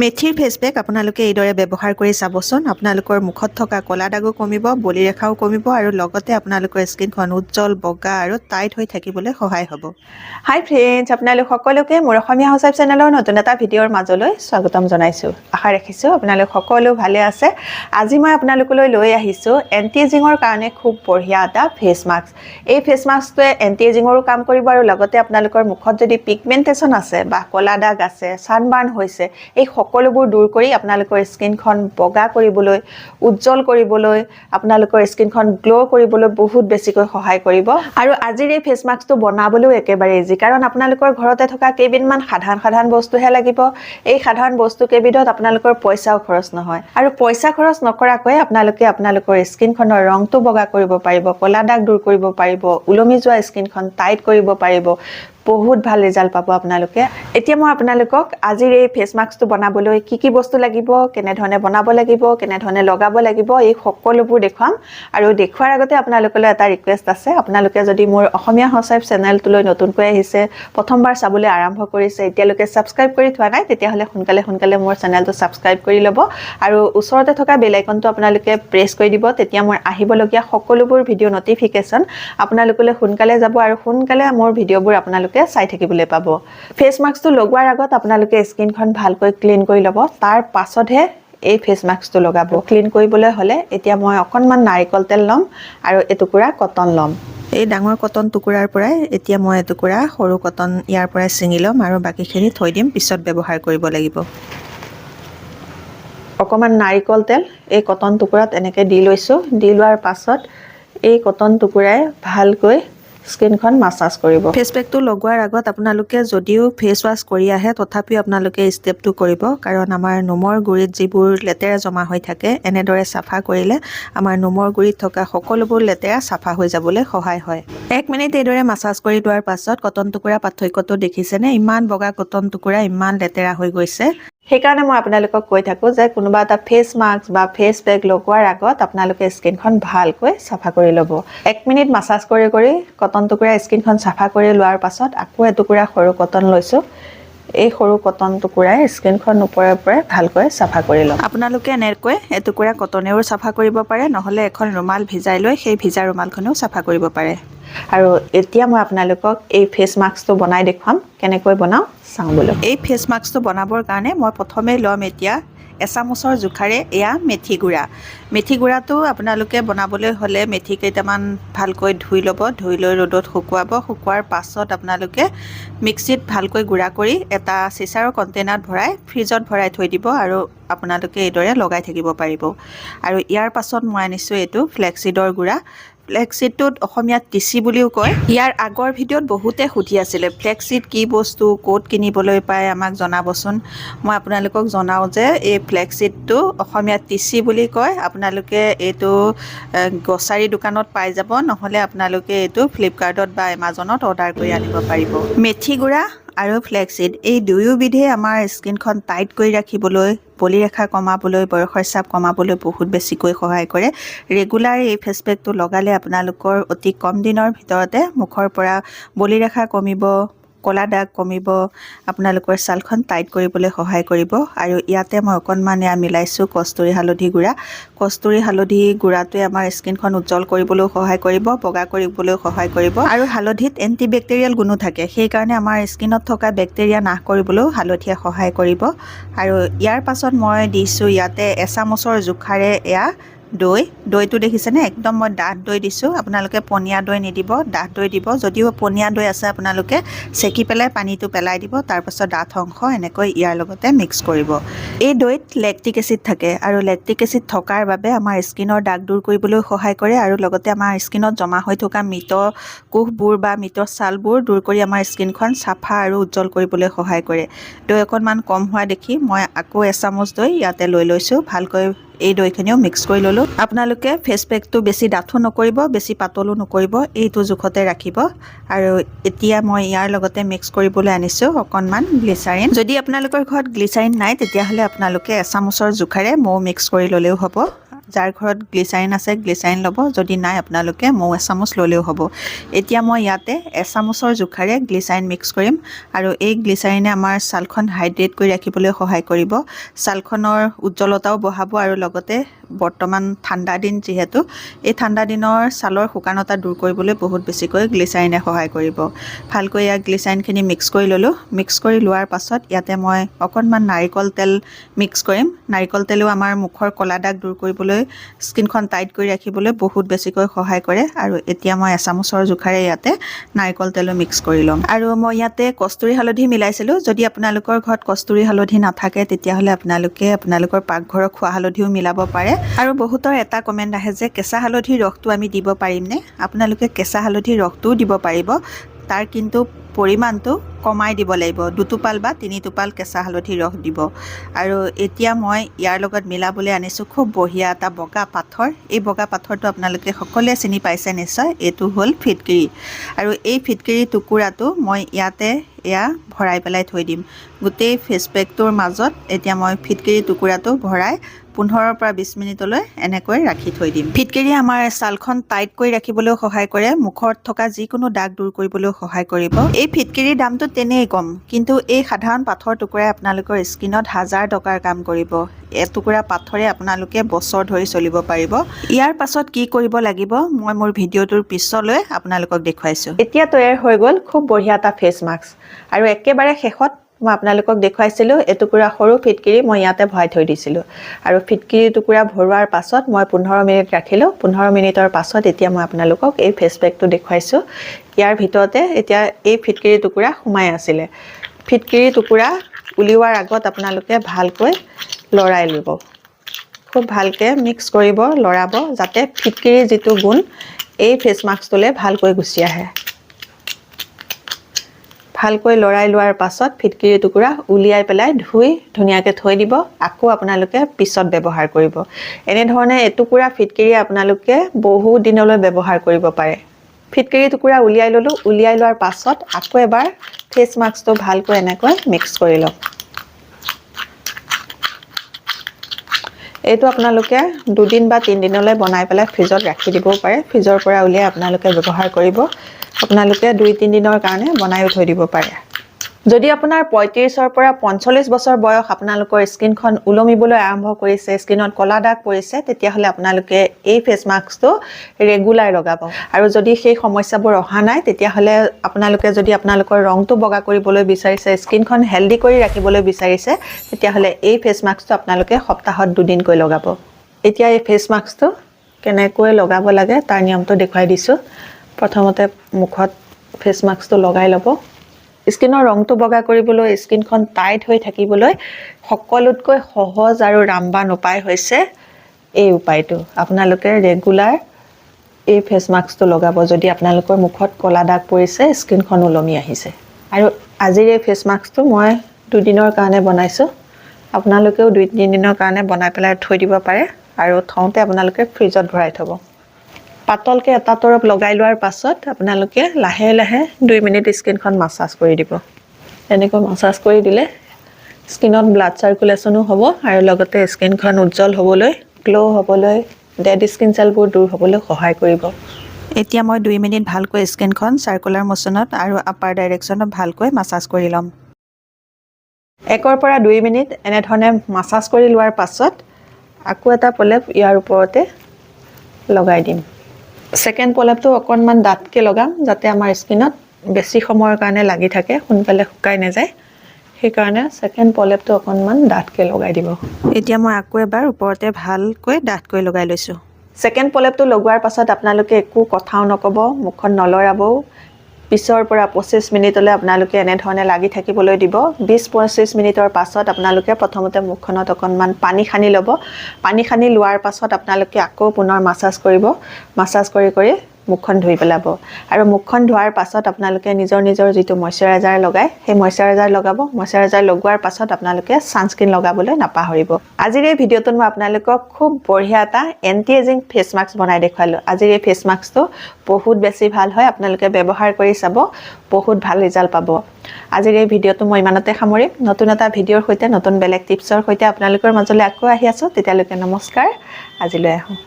মেথিৰ face pack আপোনালোকে এইদৰে ব্যৱহাৰ কৰি চাবচোন। আপোনালোকৰ মুখত থকা ক'লা দাগো কমিব, বলি ৰেখাও কমিব আৰু লগতে আপোনালোকৰ স্কিনখন উজ্জ্বল, বগা আৰু টাইট হৈ থাকিবলৈ সহায় হ'ব। হাই ফ্ৰেণ্ডছ, আপোনালোক সকলোকে মোৰ অসমীয়া হাউচৱাইফ চেনেলৰ নতুন এটা ভিডিঅ'ৰ মাজলৈ স্বাগতম জনাইছোঁ। আশা ৰাখিছোঁ আপোনালোক সকলো ভালে আছে। আজি মই আপোনালোকলৈ লৈ আহিছোঁ এণ্টি এজিঙৰ কাৰণে খুব বঢ়িয়া এটা ফেচ মাস্ক। এই ফেচ মাস্কটোৱে এণ্টি এজিঙৰো কাম কৰিব আৰু লগতে আপোনালোকৰ মুখত যদি পিগমেণ্টেশ্যন আছে বা ক'লা দাগ আছে, ছানবাৰ্ণ হৈছে, এই সকলোবোৰ দূৰ কৰি আপোনালোকৰ স্কিনখন বগা কৰিবলৈ, উজ্জ্বল কৰিবলৈ, আপোনালোকৰ স্কিনখন গ্ল' কৰিবলৈ বহুত বেছিকৈ সহায় কৰিব। আৰু আজিৰ এই ফেচ মাস্কটো বনাবলৈও একেবাৰে ইজি, কাৰণ আপোনালোকৰ ঘৰতে থকা কেইবিধমান সাধাৰণ বস্তুহে লাগিব। এই সাধাৰণ বস্তু কেইবিধত আপোনালোকৰ পইচাও খৰচ নহয় আৰু পইচা খৰচ নকৰাকৈ আপোনালোকে আপোনালোকৰ স্কিনখনৰ ৰংটো বগা কৰিব পাৰিব, ক'লা দাগ দূৰ কৰিব পাৰিব, ওলমি যোৱা স্কিনখন টাইট কৰিব পাৰিব। বহুত ভাল ৰিজাল্ট পাব আপোনালোকে। এতিয়া মই আপোনালোকক আজিৰ এই ফেচ মাস্কটো বনাবলৈ কি বস্তু লাগিব, কেনেধৰণে বনাব লাগিব, কেনেধৰণে লগাব লাগিব, এই সকলোবোৰ দেখুৱাম। আৰু দেখুৱাৰ আগতে আপোনালোকলৈ এটা ৰিকুৱেষ্ট আছে, আপোনালোকে যদি মোৰ অসমীয়া হাউচৱাইফ চেনেলটোলৈ নতুনকৈ আহিছে, প্ৰথমবাৰ চাবলৈ আৰম্ভ কৰিছে, এতিয়ালৈকে ছাবস্ক্ৰাইব কৰি থোৱা নাই, তেতিয়াহ'লে সোনকালে মোৰ চেনেলটো ছাবস্ক্ৰাইব কৰি ল'ব আৰু ওচৰতে থকা বেল আইকনটো আপোনালোকে প্ৰেছ কৰি দিব। তেতিয়া মোৰ আহিবলগীয়া সকলোবোৰ ভিডিঅ' নটিফিকেশ্যন আপোনালোকলৈ সোনকালে যাব আৰু সোনকালে মোৰ ভিডিঅ'বোৰ আপোনালোকে চাই থাকিবলৈ পাব। ফেচ মাস্কটো লগোৱাৰ আগত আপোনালোকে স্কিনখন ভালকৈ ক্লিন কৰি ল'ব, তাৰ পাছতহে এই ফেচ মাস্কটো লগাব। ক্লিন কৰিবলৈ হ'লে এতিয়া মই অকণমান নাৰিকল তেল ল'ম আৰু এটুকুৰা কটন ল'ম। এই ডাঙৰ কটন টুকুৰাৰ পৰাই এতিয়া মই এটুকুৰা সৰু কটন ইয়াৰ পৰাই ছিঙি ল'ম আৰু বাকীখিনি থৈ দিম, পিছত ব্যৱহাৰ কৰিব লাগিব। অকণমান নাৰিকল তেল এই কটন টুকুৰাত এনেকৈ দি লৈছোঁ। দি লোৱাৰ পাছত এই কটন টুকুৰাই ভালকৈ স্কিনখন মাছাজ কৰিব। ফেচ পেকটো লগোৱাৰ আগত আপোনালোকে যদিও ফেচ ৱাছ কৰি আহে, তথাপিও আপোনালোকে ষ্টেপটো কৰিব, কাৰণ আমাৰ নোমৰ গুৰিত যিবোৰ লেতেৰা জমা হৈ থাকে, এনেদৰে চাফা কৰিলে আমাৰ নোমৰ গুৰিত থকা সকলোবোৰ লেতেৰা চাফা হৈ যাবলৈ সহায় হয়। 1 মিনিট এইদৰে মাছাজ কৰি লোৱাৰ পাছত কটন টুকুৰা পাৰ্থক্যটো দেখিছেনে? ইমান বগা কটন টুকুৰা, ইমান লেতেৰা হৈ গৈছে। সেইকাৰণে মই আপোনালোকক কৈ থাকোঁ যে কোনোবা এটা ফেচ মাস্ক বা ফেচ পেক লগোৱাৰ আগত আপোনালোকে স্কিনখন ভালকৈ চাফা কৰি ল'ব। 1 মিনিট মাছাজ কৰি কটন টুকুৰা স্কিনখন চাফা কৰি লোৱাৰ পাছত আকৌ এটুকুৰা সৰু কটন লৈছোঁ। এই সৰু কটন টুকুৰাই স্কিনখন ওপৰে ভালকৈ চাফা কৰি ল'ম। আপোনালোকে এনেকৈ এটুকুৰা কটনেও চাফা কৰিব পাৰে, নহ'লে এখন ৰুমাল ভিজাই লৈ সেই ভিজা ৰুমালখনেও চাফা কৰিব পাৰে। আৰু এতিয়া মই আপোনালোকক এই ফেচ মাস্কটো বনাই দেখুৱাম, কেনেকৈ বনাওঁ চাওঁ বোলো। এই ফেচ মাস্কটো বনাবৰ কাৰণে মই প্ৰথমে ল'ম এতিয়া এচামুচৰ জোখাৰে এয়া মেথি গুড়া। মেথি গুড়াটো আপোনালোকে বনাবলৈ হ'লে মেথি কেইটামান ভালকৈ ধুই ল'ব, ধুই লৈ ৰ'দত শুকুৱাব। শুকুৱাৰ পাছত আপোনালোকে মিক্সিত ভালকৈ গুড়া কৰি এটা চিচাৰৰ কণ্টেইনাৰত ভৰাই ফ্ৰিজত ভৰাই থৈ দিব আৰু আপোনালোকে এইদৰে লগাই থাকিব পাৰিব। আৰু ইয়াৰ পাছত মই আনিছোঁ এইটো ফ্লেক্সিডৰ গুড়া। ফ্লেক্সিডটোত অসমীয়াত তিচি বুলিও কয়। ইয়াৰ আগৰ ভিডিঅ'ত বহুতে সুধি আছিলে ফ্লেক্সিড কি বস্তু, ক'ত কিনিবলৈ পায়, আমাক জনাবচোন। মই আপোনালোকক জনাওঁ যে এই ফ্লেক্সিডটো অসমীয়াত তিচি বুলি কয়। আপোনালোকে এইটো গ্ৰচাৰী দোকানত পাই যাব, নহ'লে আপোনালোকে এইটো ফ্লিপকাৰ্টত বা এমাজনত অৰ্ডাৰ কৰি আনিব পাৰিব। মেথি গুড়া আৰু ফ্লেক্সিড এই দুয়োবিধে আমাৰ স্কিনখন টাইট কৰি ৰাখিবলৈ, বলি ৰেখা কমাবলৈ, বয়সৰ চাপ কমাবলৈ বহুত বেছিকৈ সহায় কৰে। ৰেগুলাৰ এই ফেচ পেকটো লগালে আপোনালোকৰ অতি কম দিনৰ ভিতৰতে মুখৰ পৰা বলি ৰেখা কমিব, ক'লা দাগ কমিব, আপোনালোকৰ ছালখন টাইট কৰিবলৈ সহায় কৰিব। আৰু ইয়াতে মই অকণমান মিলাইছোঁ কস্তুৰী হালধি গুড়া। কস্তুৰী হালধি গুড়াটোৱে আমাৰ স্কিনখন উজ্জ্বল কৰিবলৈও সহায় কৰিব, বগা কৰিবলৈও সহায় কৰিব। আৰু হালধিত এণ্টিবেক্টেৰিয়েল গুণো থাকে, সেইকাৰণে আমাৰ স্কিনত থকা বেক্টেৰিয়া নাশ কৰিবলৈও হালধিয়ে সহায় কৰিব। আৰু ইয়াৰ পাছত মই দিছোঁ ইয়াতে এচামুচৰ জোখাৰে এয়া দৈটো দেখিছেনে? একদম মই ডাঠ দৈ দিছোঁ। আপোনালোকে পনীয়া দৈ নিদিব, ডাঠ দৈ দিব। যদিও পনীয়া দৈ আছে আপোনালোকে চেকি পেলাই পানীটো পেলাই দিব, তাৰপাছত ডাঠ অংশ এনেকৈ ইয়াৰ লগতে মিক্স কৰিব। এই দৈত লেক্টিক এচিড থাকে আৰু লেক্টিক এচিড থকাৰ বাবে আমাৰ স্কিনৰ দাগ দূৰ কৰিবলৈ সহায় কৰে আৰু লগতে আমাৰ স্কিনত জমা হৈ থকা মৃত কোষবোৰ বা মৃত ছালবোৰ দূৰ কৰি আমাৰ স্কিনখন চাফা আৰু উজ্জ্বল কৰিবলৈ সহায় কৰে। দৈ অকণমান কম হোৱা দেখি মই আকৌ এচামুচ দৈ ইয়াতে লৈ লৈছোঁ। ভালকৈ এই দৈখিনিও মিক্স কৰি ল'লোঁ। আপোনালোকে ফেচ পেকটো বেছি ডাঠো নকৰিব, বেছি পাতলো নকৰিব, এইটো জোখতে ৰাখিব। আৰু এতিয়া মই ইয়াৰ লগতে মিক্স কৰিবলৈ আনিছোঁ অকণমান গ্লিচাৰিন। যদি আপোনালোকৰ ঘৰত গ্লিচাৰিন নাই, তেতিয়াহ'লে আপোনালোকে এচামুচৰ জোখাৰে মৌ মিক্স কৰি ল'লেও হ'ব। যাৰ ঘৰত গ্লিচাৰিন আছে গ্লিচাৰিন ল'ব, যদি নাই আপোনালোকে মৌ এচামুচ ল'লেও হ'ব। এতিয়া মই ইয়াতে এচামুচৰ জোখাৰে গ্লিচাৰিন মিক্স কৰিম আৰু এই গ্লিচাৰিনে আমাৰ ছালখন হাইড্ৰেট কৰি ৰাখিবলৈ সহায় কৰিব, ছালখনৰ উজ্জ্বলতাও বঢ়াব আৰু লগতে বৰ্তমান ঠাণ্ডা দিন যিহেতু এই ঠাণ্ডা দিনৰ ছালৰ শুকানতা দূৰ কৰিবলৈ বহুত বেছিকৈ গ্লিচাৰিনে সহায় কৰিব। ভালকৈ ইয়াক গ্লিচাৰিনখিনি মিক্স কৰি ল'লোঁ। মিক্স কৰি লোৱাৰ পাছত ইয়াতে মই অকণমান নাৰিকল তেল মিক্স কৰিম। নাৰিকল তেলেও আমাৰ মুখৰ ক'লা দাগ দূৰ কৰিবলৈ, স্কিনখন টাইট কৰি ৰাখিবলৈ বহুত বেছিকৈ সহায় কৰে আৰু এতিয়া মই এচামুচৰ জোখাৰে ইয়াতে নাৰিকল তেলো মিক্স কৰি ল'ম। আৰু মই ইয়াতে কস্তুৰী হালধি মিলাইছিলোঁ। যদি আপোনালোকৰ ঘৰত কস্তুৰী হালধি নাথাকে তেতিয়াহ'লে আপোনালোকে আপোনালোকৰ পাকঘৰৰ খোৱা হালধিও মিলাব পাৰে। আৰু বহুতৰ এটা কমেণ্ট আহে যে কেঁচা হালধিৰ ৰসটো আমি দিব পাৰিমনে? আপোনালোকে কেঁচা হালধিৰ ৰসটোও দিব পাৰিব, তাৰ কিন্তু পৰিমাণটো কমাই দিব লাগিব। 2 টোপাল বা 3 টোপাল কেঁচা হালধিৰ ৰস দিব। আৰু এতিয়া মই ইয়াৰ লগত মিলাবলৈ আনিছোঁ খুব বঢ়িয়া এটা বগা পাথৰ। এই বগা পাথৰটো আপোনালোকে সকলোৱে চিনি পাইছে নিশ্চয়, এইটো হ'ল ফিটকিৰি। আৰু এই ফিটকিৰি টুকুৰাটো মই ইয়াতে এয়া ভৰাই পেলাই থৈ দিম। গোটেই ফেচ পেকটোৰ মাজত এতিয়া মই ফিটকিৰি টুকুৰাটো ভৰাই 15 পৰা 20 মিনিটলৈ এনেকৈ ৰাখি থৈ দিম। ফিটকিৰিয়ে আমাৰ ছালখন টাইট কৰি ৰাখিবলৈও সহায় কৰে, মুখত থকা যিকোনো দাগ দূৰ কৰিবলৈও সহায় কৰিব। এই ফিটকিৰিৰ দামটো তেনেই কম, কিন্তু এই সাধাৰণ পাথৰ টুকুৰাই আপোনালোকৰ স্কিনত 1000 টকাৰ কাম কৰিব। এটুকুৰা পাথৰে আপোনালোকে বছৰ ধৰি চলিব পাৰিব। ইয়াৰ পাছত কি কৰিব লাগিব মই মোৰ ভিডিঅ'টোৰ পিছলৈ আপোনালোকক দেখুৱাইছোঁ। এতিয়া তৈয়াৰ হৈ গ'ল খুব বঢ়িয়া এটা ফেচ মাস্ক। আৰু একেবাৰে শেষত মই আপোনালোকক দেখুৱাইছিলোঁ এটুকুৰা সৰু ফিটকিৰি মই ইয়াতে ভৰাই থৈ দিছিলোঁ। আৰু ফিটকিৰি টুকুৰা ভৰোৱাৰ পাছত মই 15 মিনিট ৰাখিলোঁ। 15 মিনিটৰ পাছত এতিয়া মই আপোনালোকক এই ফেচ পেকটো দেখুৱাইছোঁ। ইয়াৰ ভিতৰতে এতিয়া এই ফিটকিৰি টুকুৰা সোমাই আছিলে। ফিটকিৰি টুকুৰা উলিওৱাৰ আগত আপোনালোকে ভালকৈ লৰাই ল'ব, খুব ভালকৈ মিক্স কৰিব, লৰাব, যাতে ফিটকিৰিৰ যিটো গুণ এই ফেচ মাস্কটোলৈ ভালকৈ গুচি আহে। ভালকৈ লৰাই লোৱাৰ পাছত ফিটকিৰি টুকুৰা উলিয়াই পেলাই ধুই ধুনীয়াকৈ থৈ দিব। আকৌ আপোনালোকে পিছত ব্যৱহাৰ কৰিব। এনেধৰণে এটুকুৰা ফিটকিৰি আপোনালোকে বহু দিনলৈ ব্যৱহাৰ কৰিব পাৰে। ফিটকিৰি টুকুৰা উলিয়াই ল'লোঁ। উলিয়াই লোৱাৰ পাছত আকৌ এবাৰ ফেচ মাস্কটো ভালকৈ এনেকৈ মিক্স কৰি লওক। এইটো আপোনালোকে 2 দিন বা 3 দিনলৈ বনাই পেলাই ফ্ৰিজত ৰাখি দিবও পাৰে। ফ্ৰিজৰ পৰা উলিয়াই আপোনালোকে ব্যৱহাৰ কৰিব। আপোনালোকে 2-3 দিনৰ কাৰণে বনাইও থৈ দিব পাৰে। যদি আপোনাৰ 35 পৰা 45 বছৰ বয়স, আপোনালোকৰ স্কিনখন ওলমিবলৈ আৰম্ভ কৰিছে, স্কিনত ক'লা দাগ পৰিছে, তেতিয়াহ'লে আপোনালোকে এই ফেচ মাস্কটো ৰেগুলাৰ লগাব। আৰু যদি সেই সমস্যাবোৰ অহা নাই তেতিয়াহ'লে আপোনালোকে যদি আপোনালোকৰ ৰংটো বগা কৰিবলৈ বিচাৰিছে, স্কিনখন হেল্ডি কৰি ৰাখিবলৈ বিচাৰিছে, তেতিয়াহ'লে এই ফেচ মাস্কটো আপোনালোকে সপ্তাহত 2 দিনকৈ লগাব। এতিয়া এই ফেচ মাস্কটো কেনেকৈ লগাব লাগে তাৰ নিয়মটো দেখুৱাই দিছোঁ। প্ৰথমতে মুখত ফেচ মাস্কটো লগাই ল'ব। স্কিনৰ ৰংটো বগা কৰিবলৈ, স্কিনখন টাইট হৈ থাকিবলৈ সকলোতকৈ সহজ আৰু ৰামবান উপায় হৈছে এই উপায়টো। আপোনালোকে ৰেগুলাৰ এই ফেচ মাস্কটো লগাব যদি আপোনালোকৰ মুখত ক'লা দাগ পৰিছে, স্কিনখন ওলমি আহিছে। আৰু আজিৰ এই ফেচ মাস্কটো মই 2 দিনৰ কাৰণে বনাইছোঁ। আপোনালোকেও 2-3 দিনৰ কাৰণে বনাই পেলাই থৈ দিব পাৰে আৰু থওঁতে আপোনালোকে ফ্ৰিজত ভৰাই থ'ব। পাতলকৈ এটা তৰপ লগাই লোৱাৰ পাছত আপোনালোকে লাহে লাহে 2 মিনিট স্কিনখন মাছাজ কৰি দিব। এনেকৈ মাছাজ কৰি দিলে স্কিনত ব্লাড চাৰ্কুলেশ্যনো হ'ব আৰু লগতে স্কিনখন উজ্জ্বল হ'বলৈ, গ্ল' হ'বলৈ, ডেড স্কিন চেলবোৰ দূৰ হ'বলৈ সহায় কৰিব। এতিয়া মই 2 মিনিট ভালকৈ স্কিনখন চাৰ্কুলাৰ মোচনত আৰু আপাৰ ডাইৰেকশ্যনত ভালকৈ মাছাজ কৰি ল'ম। 1 পৰা 2 মিনিট এনেধৰণে মাছাজ কৰি লোৱাৰ পাছত আকৌ এটা প্ৰলেপ ইয়াৰ ওপৰতে লগাই দিম। ছেকেণ্ড প্ৰলেপটো অকণমান ডাঠকৈ লগাম, যাতে আমাৰ স্কিনত বেছি সময়ৰ কাৰণে লাগি থাকে, সোনকালে শুকাই নাযায়। সেইকাৰণে ছেকেণ্ড প্ৰলেপটো অকণমান ডাঠকৈ লগাই দিব। এতিয়া মই আকৌ এবাৰ ওপৰতে ভালকৈ ডাঠকৈ লগাই লৈছোঁ। ছেকেণ্ড প্ৰলেপটো লগোৱাৰ পাছত আপোনালোকে একো কথাও নক'ব, মুখখন নলৰাবও। 20 পৰা 25 মিনিটলৈ আপোনালোকে এনেধৰণে লাগি থাকিবলৈ দিব। 20-25 মিনিটৰ পাছত আপোনালোকে প্ৰথমতে মুখখনত অকণমান পানী সানি ল'ব। পানী সানি লোৱাৰ পাছত আপোনালোকে আকৌ পুনৰ মাছাজ কৰিব। মাছাজ কৰি কৰি মুখখন ধুই পেলাব আৰু মুখখন ধোৱাৰ পাছত আপোনালোকে নিজৰ যিটো ময়শ্চাৰাইজাৰ লগায় সেই ময়শ্চাৰাইজাৰ লগাব ময়শ্চাৰাইজাৰ লগোৱাৰ পাছত আপোনালোকে ছানস্ক্ৰীন লগাবলৈ নাপাহৰিব আজিৰ এই ভিডিঅ'টোত মই আপোনালোকক খুব বঢ়িয়া এটা এন্টি এজিং ফেচ মাস্ক বনাই দেখুৱালোঁ আজিৰ এই ফেচ মাস্কটো বহুত বেছি ভাল হয় আপোনালোকে ব্যৱহাৰ কৰি চাব বহুত ভাল ৰিজাল্ট পাব আজিৰ এই ভিডিঅ'টো মই ইমানতে সামৰিম নতুন এটা ভিডিঅ'ৰ সৈতে নতুন বেলেগ টিপছৰ সৈতে আপোনালোকৰ মাজলৈ আকৌ আহি আছোঁ তেতিয়ালৈকে নমস্কাৰ আজিলৈ আহোঁ